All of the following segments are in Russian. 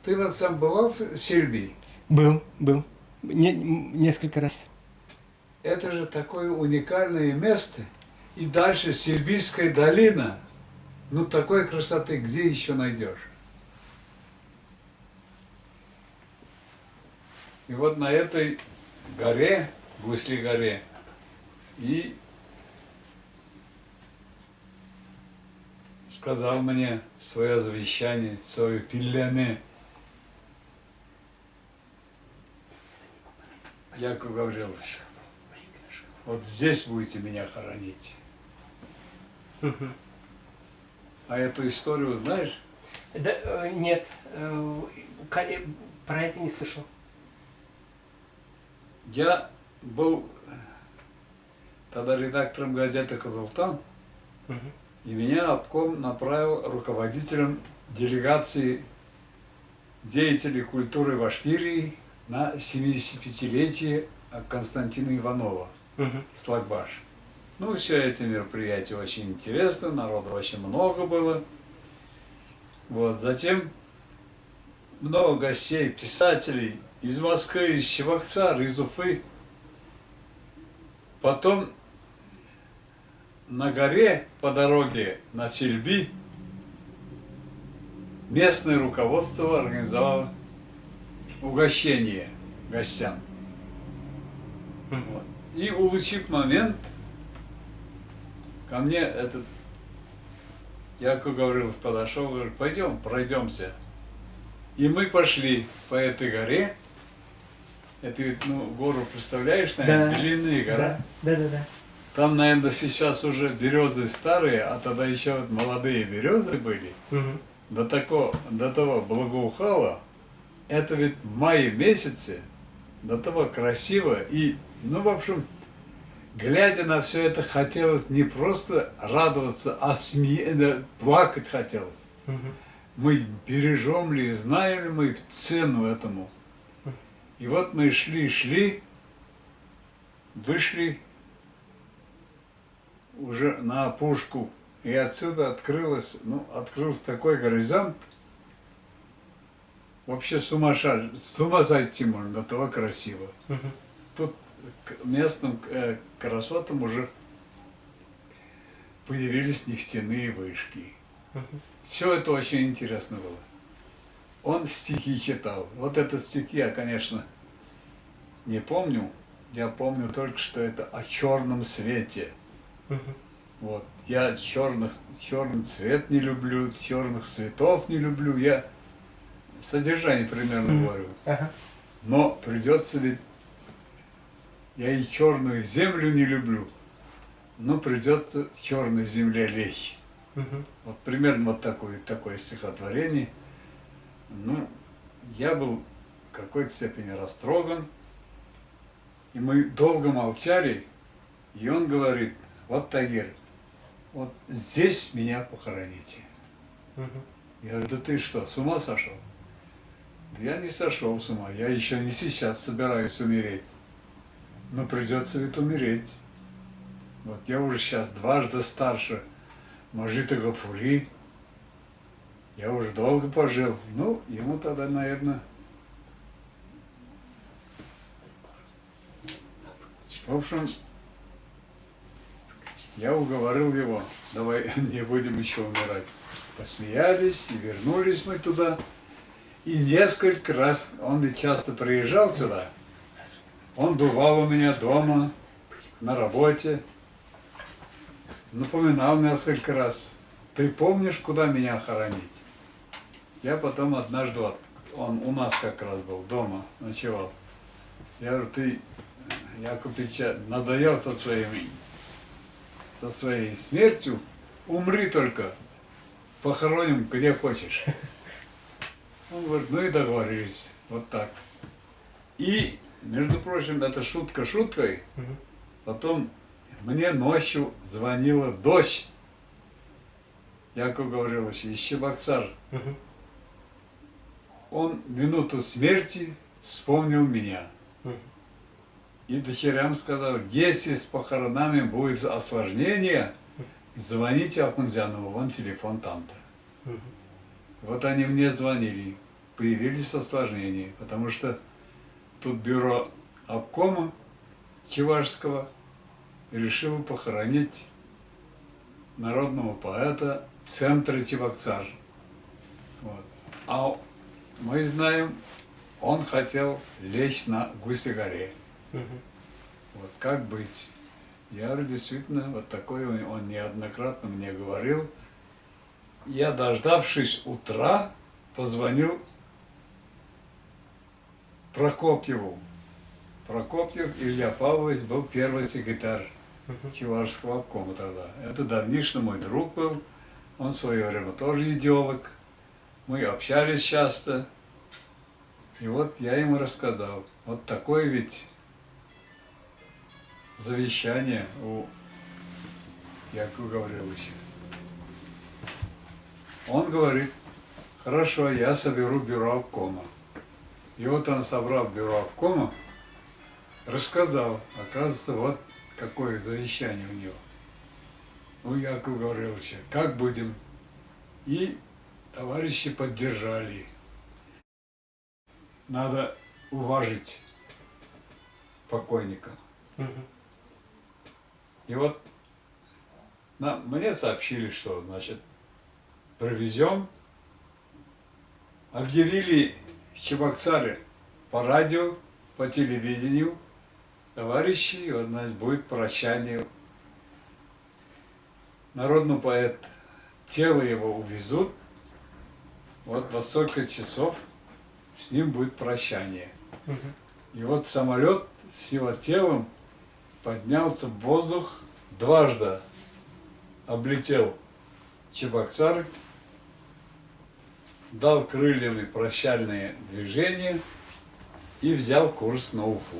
Ты вот сам бывал в Сербии? Был. Несколько раз. Это же такое уникальное место. И дальше Сирбийская долина. Ну, такой красоты где еще найдешь? И вот на этой горе, Гусли горе, и сказал мне свое завещание, свое пиллене. Яков Гаврилович, вот здесь будете меня хоронить. А эту историю знаешь? Да, нет, про это не слышал. Я был тогда редактором газеты «Казалтан», и меня обком направил руководителем делегации деятелей культуры Башкирии на 75-летие Константина Иванова, Слагбаш. Ну, все эти мероприятия очень интересны, народу очень много было. Вот, затем много гостей, писателей из Москвы, из Чебоксар, из Уфы. Потом на горе по дороге на Чельби местное руководство организовало угощение гостям. Вот. И улучив момент, ко мне этот Яков Гаврилович подошел, говорит, пойдем, пройдемся. И мы пошли по этой горе. Это ведь, ну, гору представляешь, наверное, Да. длинные гора. Да. Там, наверное, сейчас уже березы старые, а тогда еще вот молодые березы были. До того благоухало. Это ведь в мае месяце, до того красиво. И, ну, в общем, глядя на все это, хотелось не просто радоваться, а плакать хотелось. Мы бережем ли, знаем ли мы цену этому. И вот мы шли, вышли уже на опушку, и отсюда открылся такой горизонт, вообще с ума сойти можно, до того красиво. Тут к местным красотам уже появились нефтяные вышки. Все это очень интересно было. Он стихи читал. Вот этот стих я, конечно, не помню. Я помню только, что это о черном свете. Вот. Я черный цвет не люблю, черных цветов не люблю. Я содержание примерно говорю. Но придется ведь... Я и черную землю не люблю, но придется в черной земле лечь. Вот примерно вот такое стихотворение. Ну, я был в какой-то степени растроган, и мы долго молчали, и он говорит, вот, Тагир, вот здесь меня похороните. Я говорю, да ты что, с ума сошел? Да я не сошел с ума, я еще не сейчас собираюсь умереть, но придется ведь умереть. Вот я уже сейчас дважды старше Мажита Гафури. Я уже долго пожил. Ну, ему тогда, наверное... В общем, я уговорил его, давай не будем еще умирать. Посмеялись, и вернулись мы туда. И несколько раз, он ведь часто приезжал сюда. Он бывал у меня дома, на работе. Напоминал несколько раз. Ты помнишь, куда меня хоронить? Я потом однажды, он у нас как раз был, дома ночевал. Я говорю, ты, Яков Ильич, надоел со своей смертью, умри только, похороним где хочешь. Он говорит, ну и договорились, вот так. И, между прочим, это шутка шуткой, потом мне ночью звонила дочь Яков Гаврилович из Чебоксар. Он минуту смерти вспомнил меня. И дочерям сказал, если с похоронами будет осложнение, звоните Ахунзянову, вон телефон там-то. Вот они мне звонили. появились осложнения, потому что тут бюро обкома Чувашского решило похоронить народного поэта в центре Чебоксар. Вот. А мы знаем, он хотел лечь на Гусе-горе. Вот как быть? Я говорю, действительно, вот такое он неоднократно мне говорил. Я, дождавшись утра, позвонил Прокопьеву. Прокопьев Илья Павлович был первый секретарь Чувашского обкома тогда. Это давнишний мой друг был. Он в свое время тоже идеолог. Мы общались часто. И вот я ему рассказал. Вот такое ведь завещание у Якова Гавриловича. Он говорит, хорошо, я соберу бюро обкома. И вот он, собрав бюро обкома, рассказал, оказывается, вот какое завещание у него. У Якова Гавриловича, как будем? И товарищи поддержали. Надо уважить покойника. И вот мне сообщили, что, значит, привезем. Объявили в Чебоксаре по радио, по телевидению. Товарищи, вот, значит, будет прощание. Народный поэт, тело его увезут. Вот во столько часов с ним будет прощание. И вот самолет с его телом поднялся в воздух, дважды облетел Чебоксары, дал крыльями прощальное движение и взял курс на Уфу.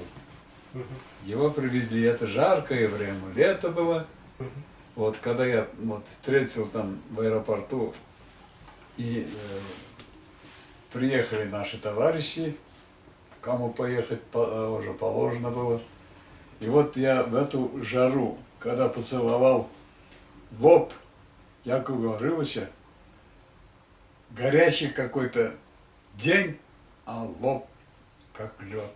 Его привезли, это жаркое время, лето было. Вот когда я вот встретил там в аэропорту, и приехали наши товарищи, кому поехать уже положено было. И вот я в эту жару, когда поцеловал лоб Якова Гавриловича, горячий какой-то день, а лоб как лед.